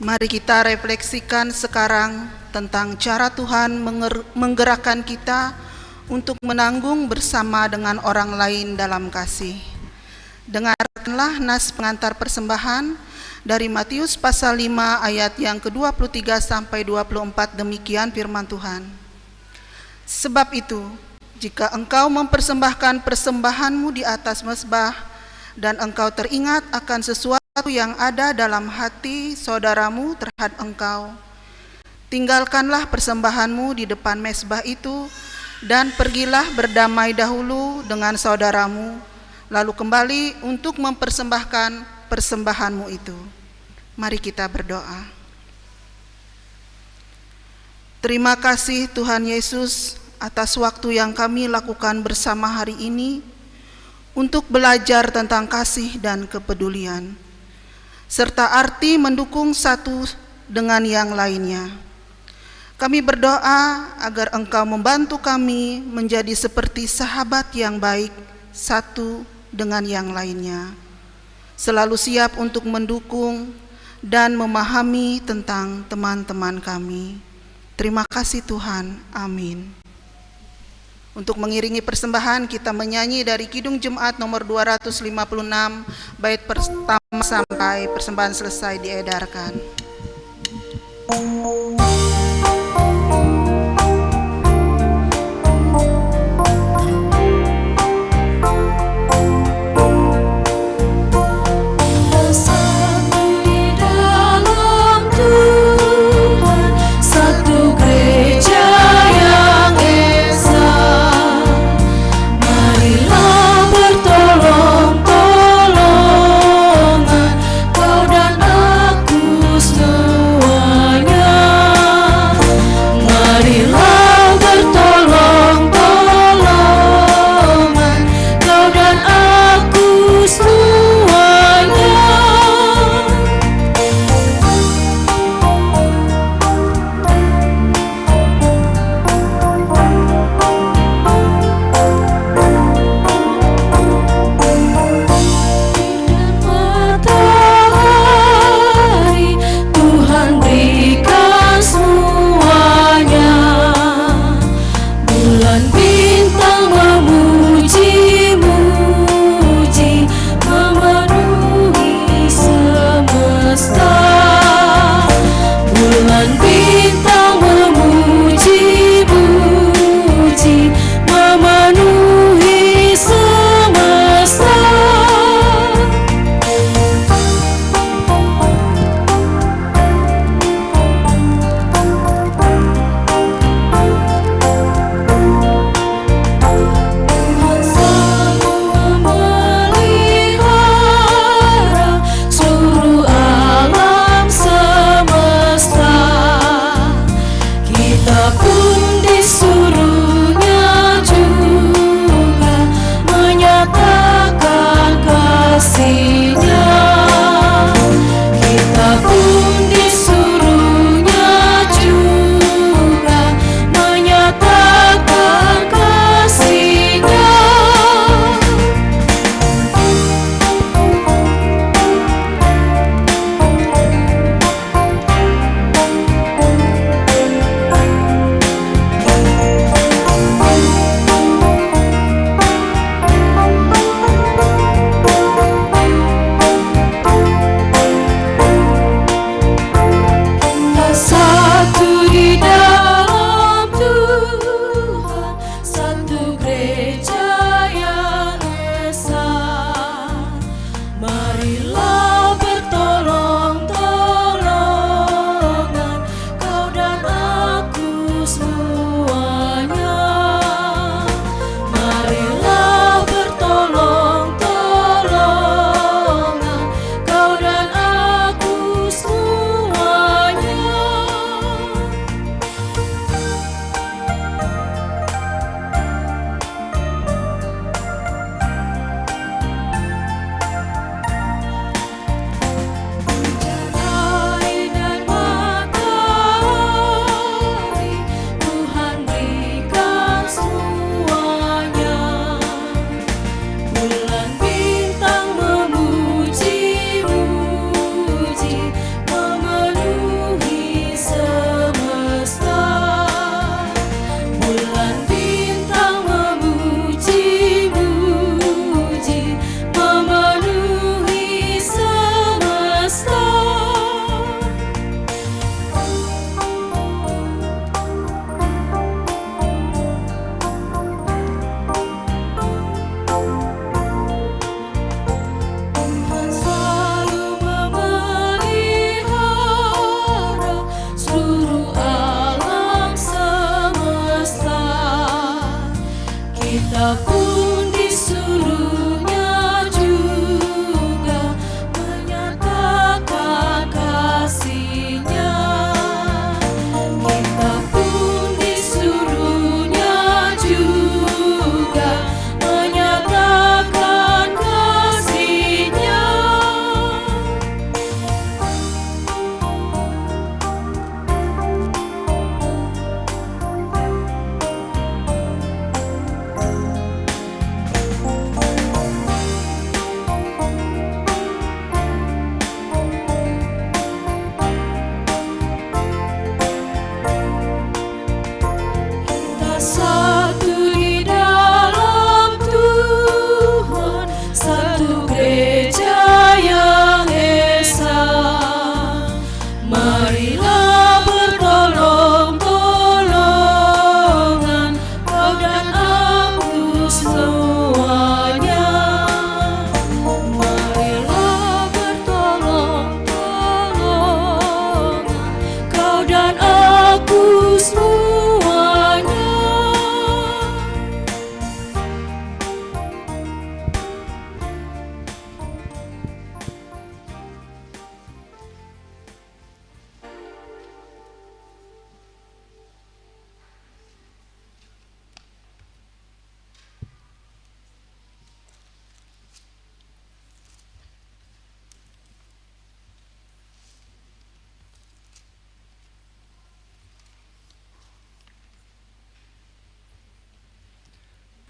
Mari kita refleksikan sekarang tentang cara Tuhan menggerakkan kita untuk menanggung bersama dengan orang lain dalam kasih. Dengarkanlah nas pengantar persembahan dari Matius pasal 5 ayat yang ke-23 sampai 24. Demikian firman Tuhan. Sebab itu, jika engkau mempersembahkan persembahanmu di atas mezbah dan engkau teringat akan sesuatu yang ada dalam hati saudaramu terhadap engkau, tinggalkanlah persembahanmu di depan mezbah itu dan pergilah berdamai dahulu dengan saudaramu, lalu kembali untuk mempersembahkan persembahanmu itu. Mari kita berdoa. Terima kasih Tuhan Yesus atas waktu yang kami lakukan bersama hari ini untuk belajar tentang kasih dan kepedulian, serta arti mendukung satu dengan yang lainnya. Kami berdoa agar Engkau membantu kami menjadi seperti sahabat yang baik satu dengan yang lainnya, selalu siap untuk mendukung dan memahami tentang teman-teman kami. Terima kasih Tuhan, amin. Untuk mengiringi persembahan, kita menyanyi dari Kidung Jemaat nomor 256, bait pertama sampai persembahan selesai diedarkan. Kau dan aku semuanya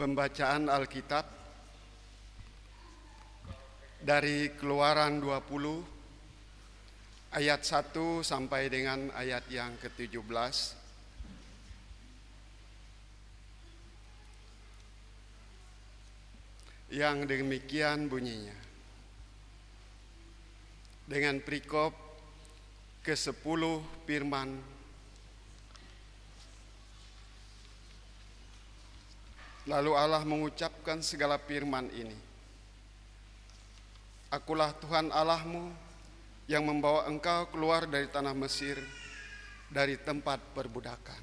Pembacaan Alkitab dari Keluaran 20 ayat 1 sampai dengan ayat yang ke-17. Yang demikian bunyinya. Dengan perikop ke-10 firman, lalu Allah mengucapkan segala firman ini. Akulah Tuhan Allahmu yang membawa engkau keluar dari tanah Mesir, dari tempat perbudakan.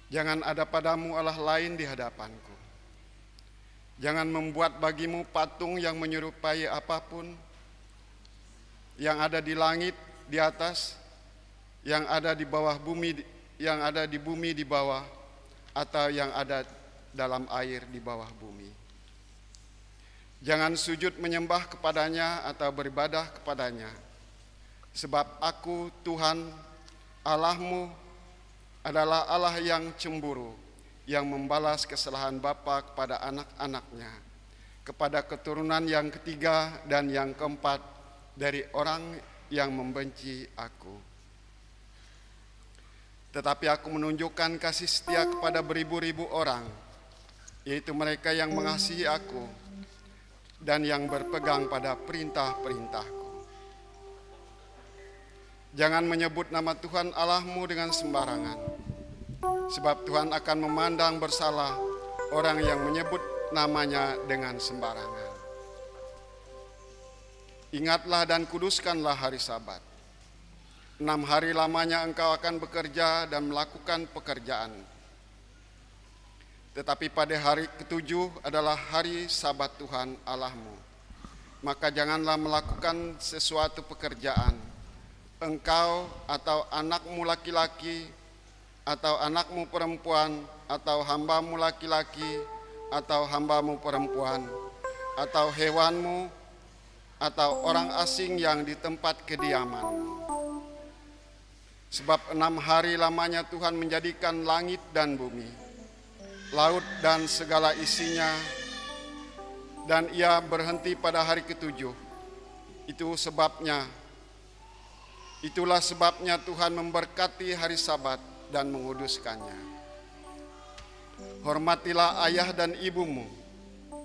Jangan ada padamu Allah lain di hadapanku. Jangan membuat bagimu patung yang menyerupai apapun yang ada di langit di atas, yang ada di bawah bumi, yang ada di bumi di bawah, atau yang ada dalam air di bawah bumi. Jangan sujud menyembah kepadanya atau beribadah kepadanya, sebab aku Tuhan Allahmu adalah Allah yang cemburu, yang membalas kesalahan bapa kepada anak-anaknya, kepada keturunan yang ketiga dan yang keempat dari orang yang membenci aku. Tetapi aku menunjukkan kasih setia kepada beribu-ribu orang, yaitu mereka yang mengasihi aku dan yang berpegang pada perintah-perintahku. Jangan menyebut nama Tuhan Allahmu dengan sembarangan, sebab Tuhan akan memandang bersalah orang yang menyebut namanya dengan sembarangan. Ingatlah dan kuduskanlah hari Sabat. 6 hari lamanya engkau akan bekerja dan melakukan pekerjaan. Tetapi pada hari ke-7 adalah hari Sabat Tuhan Allahmu. Maka janganlah melakukan sesuatu pekerjaan, engkau atau anakmu laki-laki, atau anakmu perempuan, atau hambamu laki-laki, atau hambamu perempuan, atau hewanmu, atau orang asing yang di tempat kediamanmu. Sebab 6 hari lamanya Tuhan menjadikan langit dan bumi, laut dan segala isinya, dan ia berhenti pada hari ke-7. Itulah sebabnya Tuhan memberkati hari Sabat dan menguduskannya. Hormatilah ayah dan ibumu,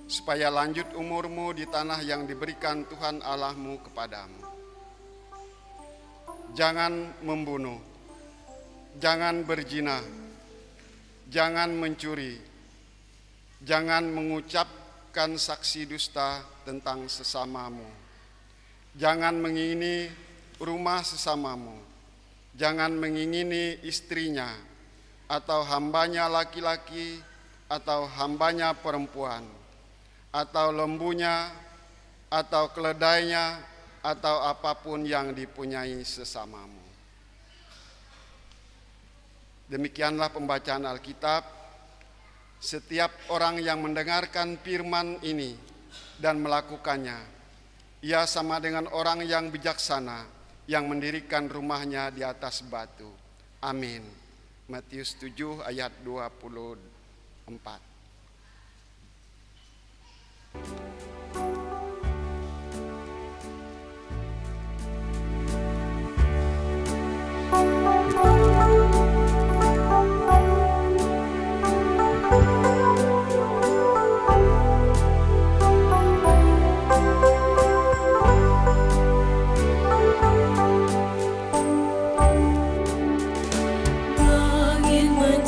supaya lanjut umurmu di tanah yang diberikan Tuhan Allahmu kepadamu. Jangan membunuh, jangan berzina, jangan mencuri, jangan mengucapkan saksi dusta tentang sesamamu, jangan mengingini rumah sesamamu, jangan mengingini istrinya, atau hambanya laki-laki, atau hambanya perempuan, atau lembunya, atau keledainya, atau apapun yang dipunyai sesamamu. Demikianlah pembacaan Alkitab. Setiap orang yang mendengarkan firman ini dan melakukannya, ia sama dengan orang yang bijaksana yang mendirikan rumahnya di atas batu. Amin. Matius 7 ayat 24.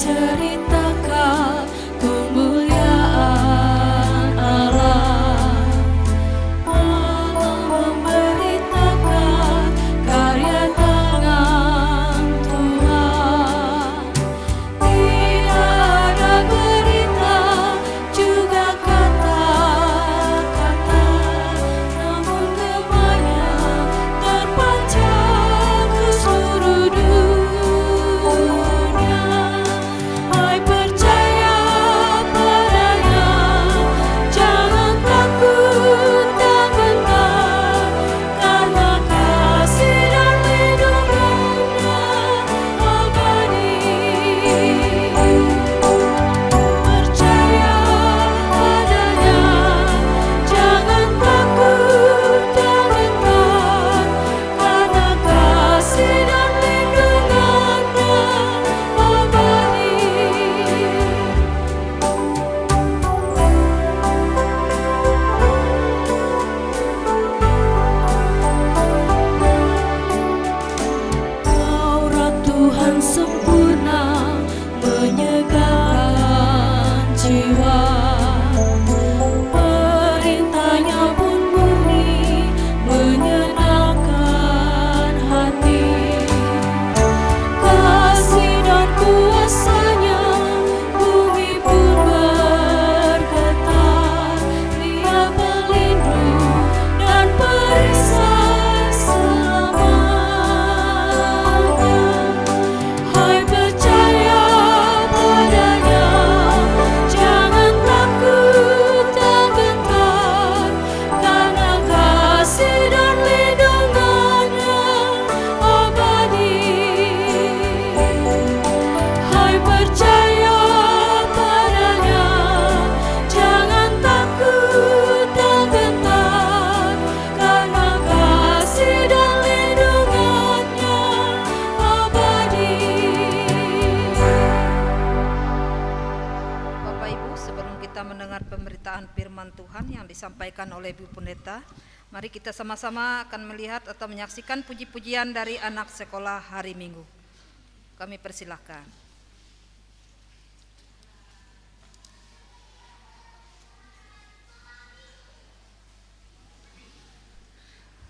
Menceritakan kemuliaan Allah. disampaikan oleh Bu Pendeta. Mari kita sama-sama akan melihat atau menyaksikan puji-pujian dari anak sekolah hari Minggu. Kami persilahkan.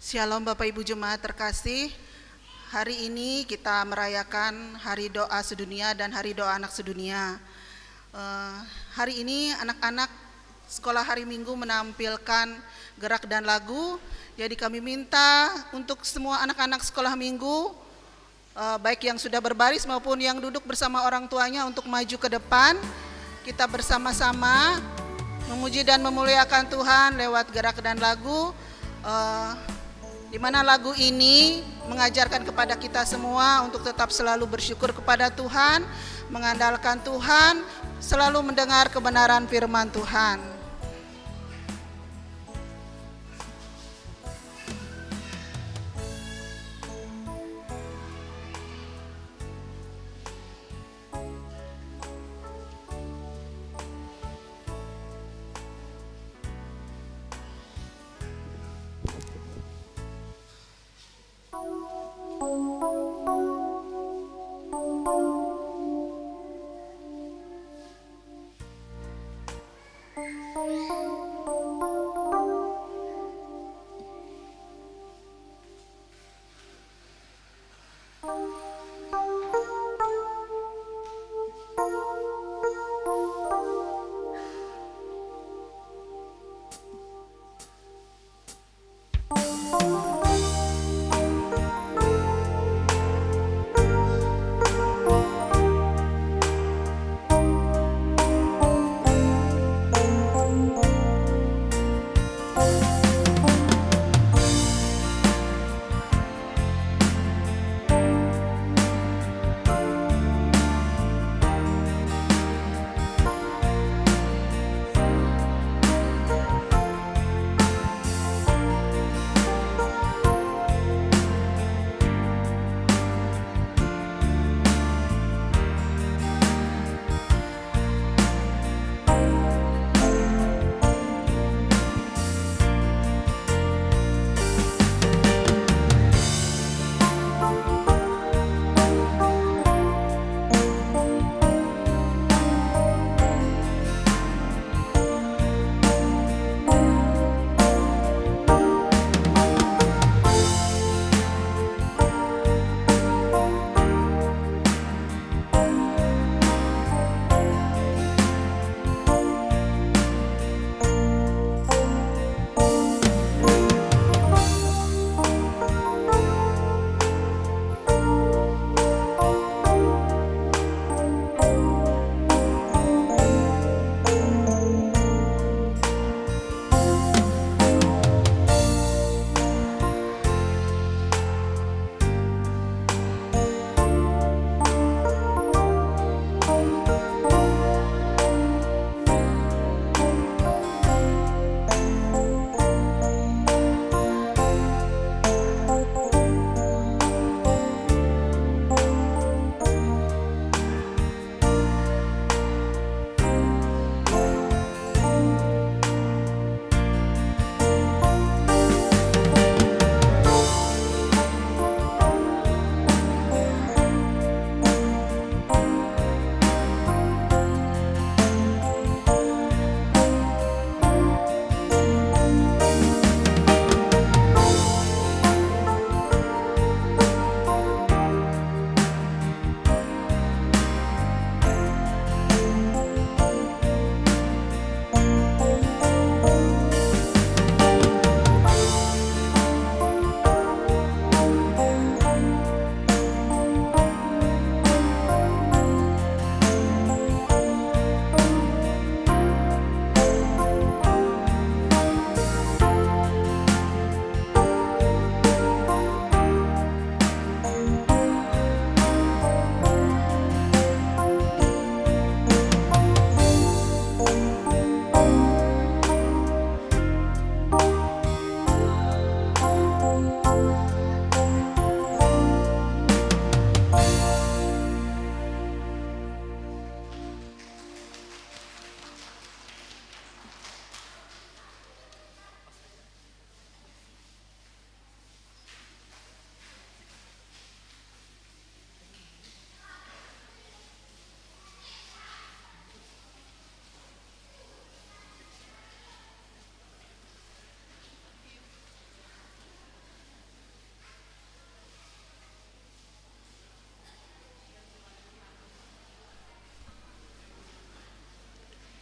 Shalom Bapak Ibu Jemaat terkasih. Hari ini kita merayakan Hari Doa Sedunia dan Hari Doa Anak Sedunia. Hari ini anak-anak sekolah hari Minggu menampilkan gerak dan lagu. Jadi kami minta untuk semua anak-anak sekolah Minggu, baik yang sudah berbaris maupun yang duduk bersama orang tuanya, untuk maju ke depan. Kita bersama-sama memuji dan memuliakan Tuhan lewat gerak dan lagu, di mana lagu ini mengajarkan kepada kita semua untuk tetap selalu bersyukur kepada Tuhan, mengandalkan Tuhan, selalu mendengar kebenaran firman Tuhan.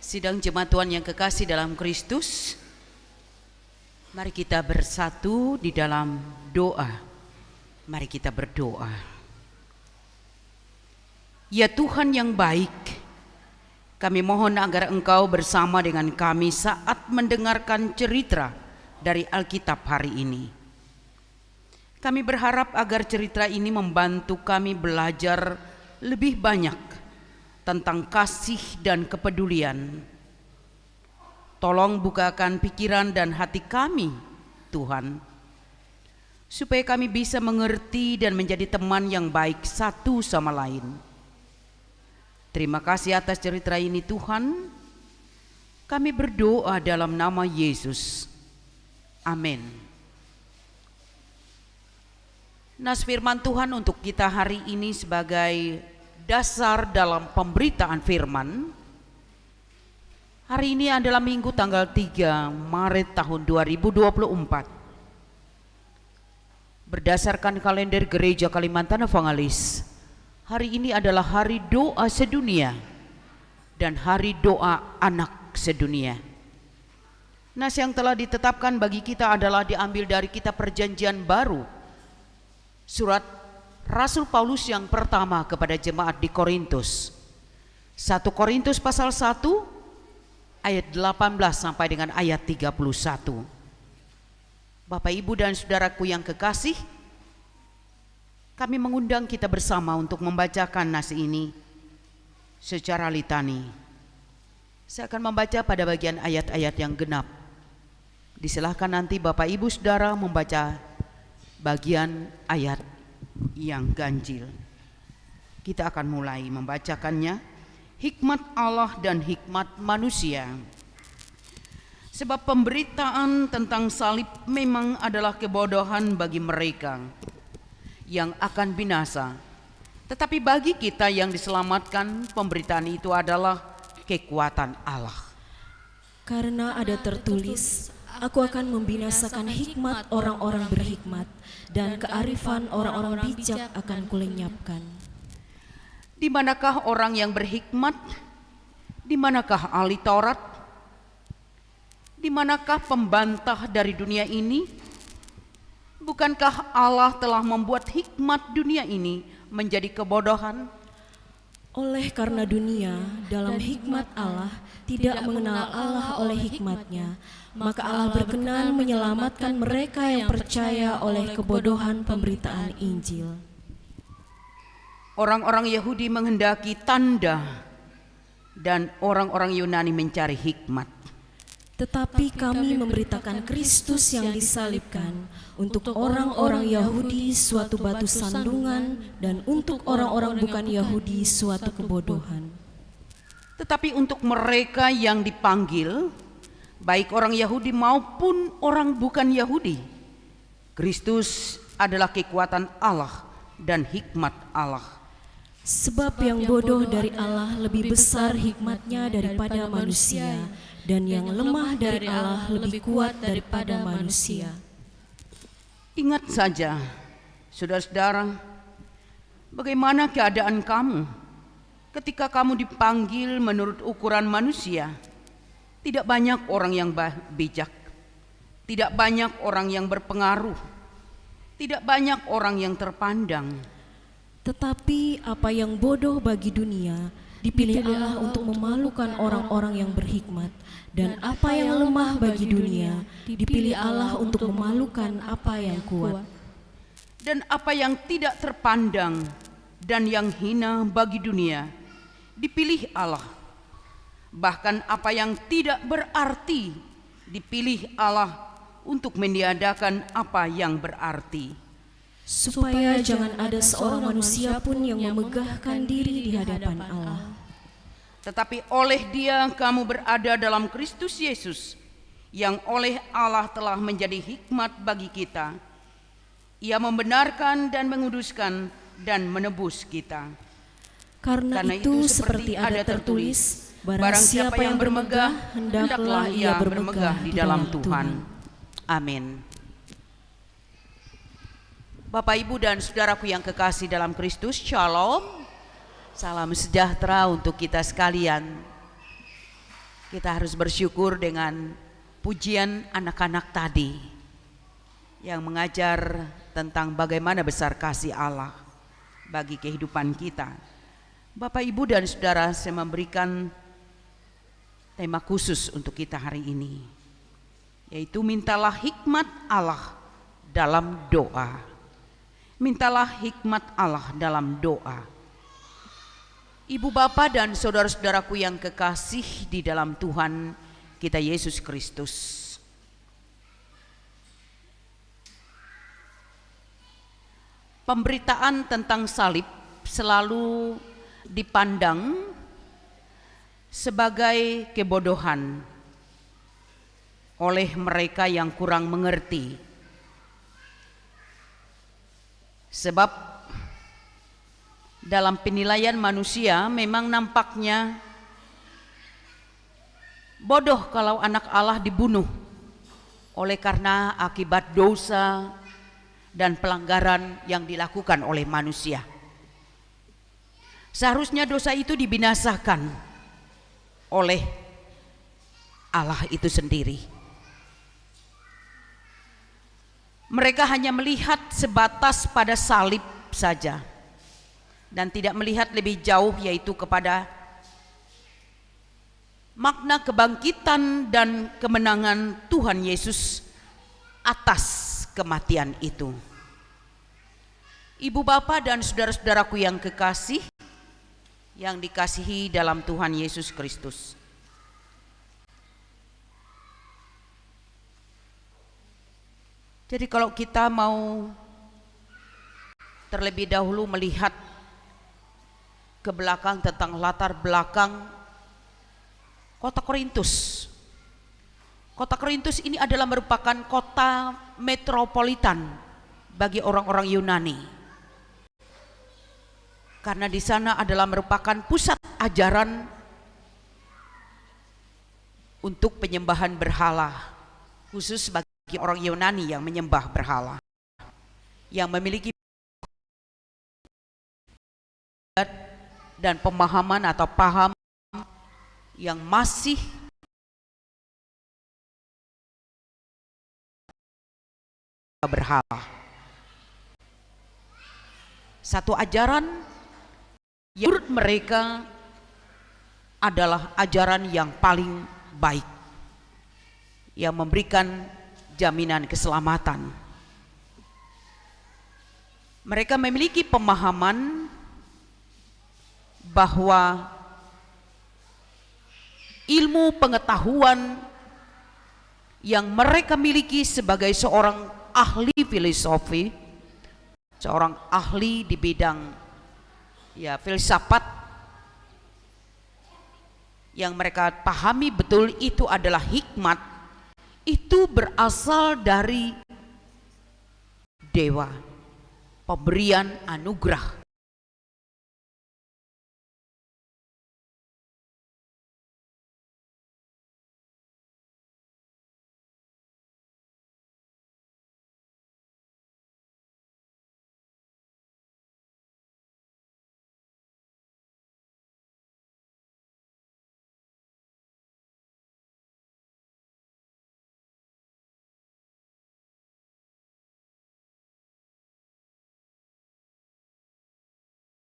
Sidang jemaat Tuhan yang kekasih dalam Kristus, mari kita bersatu di dalam doa. Mari kita berdoa. Ya Tuhan yang baik, kami mohon agar Engkau bersama dengan kami saat mendengarkan cerita dari Alkitab hari ini. Kami berharap agar cerita ini membantu kami belajar lebih banyak tentang kasih dan kepedulian. Tolong bukakan pikiran dan hati kami, Tuhan, supaya kami bisa mengerti dan menjadi teman yang baik satu sama lain. Terima kasih atas cerita ini, Tuhan. Kami berdoa dalam nama Yesus. Amin. Nas firman Tuhan untuk kita hari ini sebagai dasar dalam pemberitaan firman. Hari ini adalah Minggu tanggal 3 Maret tahun 2024. Berdasarkan kalender Gereja Kalimantan Evangelis, hari ini adalah hari doa sedunia dan hari doa anak sedunia. Nas yang telah ditetapkan bagi kita adalah diambil dari kitab Perjanjian Baru, surat Rasul Paulus yang pertama kepada jemaat di Korintus. 1 Korintus pasal 1 ayat 18 sampai dengan ayat 31. Bapak, Ibu dan saudaraku yang kekasih, kami mengundang kita bersama untuk membacakan nas ini secara litani. Saya akan membaca pada bagian ayat-ayat yang genap. Disilahkan nanti Bapak Ibu Saudara membaca bagian ayat yang ganjil. Kita akan mulai membacakannya. Hikmat Allah dan hikmat manusia. Sebab pemberitaan tentang salib memang adalah kebodohan bagi mereka yang akan binasa. Tetapi bagi kita yang diselamatkan, pemberitaan itu adalah kekuatan Allah. Karena ada tertulis, aku akan membinasakan hikmat orang-orang berhikmat, dan kearifan orang-orang bijak akan kulenyapkan. Di manakah orang yang berhikmat? Di manakah ahli Taurat? Di manakah pembantah dari dunia ini? Bukankah Allah telah membuat hikmat dunia ini menjadi kebodohan? Oleh karena dunia dalam hikmat Allah tidak mengenal Allah oleh hikmatnya, maka Allah berkenan menyelamatkan mereka yang percaya oleh kebodohan pemberitaan Injil. Orang-orang Yahudi menghendaki tanda dan orang-orang Yunani mencari hikmat. Tetapi kami memberitakan Kristus yang disalibkan, untuk orang-orang Yahudi suatu batu sandungan, dan untuk orang-orang bukan Yahudi suatu kebodohan. Tetapi untuk mereka yang dipanggil, baik orang Yahudi maupun orang bukan Yahudi, Kristus adalah kekuatan Allah dan hikmat Allah. Sebab yang bodoh dari Allah lebih besar hikmatnya daripada manusia, dan yang lemah dari Allah lebih kuat daripada manusia. Ingat saja, saudara-saudara, bagaimana keadaan kamu ketika kamu dipanggil menurut ukuran manusia. Tidak banyak orang yang bijak, tidak banyak orang yang berpengaruh, tidak banyak orang yang terpandang. Tetapi apa yang bodoh bagi dunia dipilih Allah untuk memalukan orang-orang yang berhikmat, dan apa yang lemah bagi dunia dipilih Allah untuk memalukan apa yang kuat. Dan apa yang tidak terpandang dan yang hina bagi dunia dipilih Allah. Bahkan apa yang tidak berarti dipilih Allah untuk meniadakan apa yang berarti. Supaya jangan ada seorang manusia pun yang memegahkan diri di hadapan Allah. Tetapi oleh Dia kamu berada dalam Kristus Yesus, yang oleh Allah telah menjadi hikmat bagi kita. Ia membenarkan dan menguduskan dan menebus kita. Karena itu seperti ada tertulis, barang siapa yang bermegah, hendaklah ia bermegah di dalam Tuhan. Amin. Bapak, Ibu, dan saudaraku yang kekasih dalam Kristus, Shalom. Salam sejahtera untuk kita sekalian. Kita harus bersyukur dengan pujian anak-anak tadi yang mengajar tentang bagaimana besar kasih Allah bagi kehidupan kita. Bapak, Ibu, dan Saudara, saya memberikan tema khusus untuk kita hari ini, yaitu mintalah hikmat Allah dalam doa. Mintalah hikmat Allah dalam doa. Ibu, Bapak, dan saudara-saudaraku yang kekasih di dalam Tuhan kita Yesus Kristus, pemberitaan tentang salib selalu dipandang sebagai kebodohan oleh mereka yang kurang mengerti. Sebab dalam penilaian manusia memang nampaknya bodoh kalau anak Allah dibunuh oleh karena akibat dosa dan pelanggaran yang dilakukan oleh manusia. Seharusnya dosa itu dibinasakan oleh Allah itu sendiri. Mereka hanya melihat sebatas pada salib saja dan tidak melihat lebih jauh, yaitu kepada makna kebangkitan dan kemenangan Tuhan Yesus atas kematian itu. Ibu, Bapak, dan saudara-saudaraku yang kekasih, yang dikasihi dalam Tuhan Yesus Kristus, jadi kalau kita mau terlebih dahulu melihat ke belakang tentang latar belakang kota Korintus. Kota Korintus ini adalah merupakan kota metropolitan bagi orang-orang Yunani. Karena di sana adalah merupakan pusat ajaran untuk penyembahan berhala, khusus bagi orang Yunani yang menyembah berhala, yang memiliki dan pemahaman atau paham yang masih berhala. Satu ajaran yang menurut mereka adalah ajaran yang paling baik, yang memberikan jaminan keselamatan. Mereka memiliki pemahaman bahwa ilmu pengetahuan yang mereka miliki sebagai seorang ahli filosofi, seorang ahli di bidang filsafat, yang mereka pahami betul itu adalah hikmat, itu berasal dari dewa, pemberian anugerah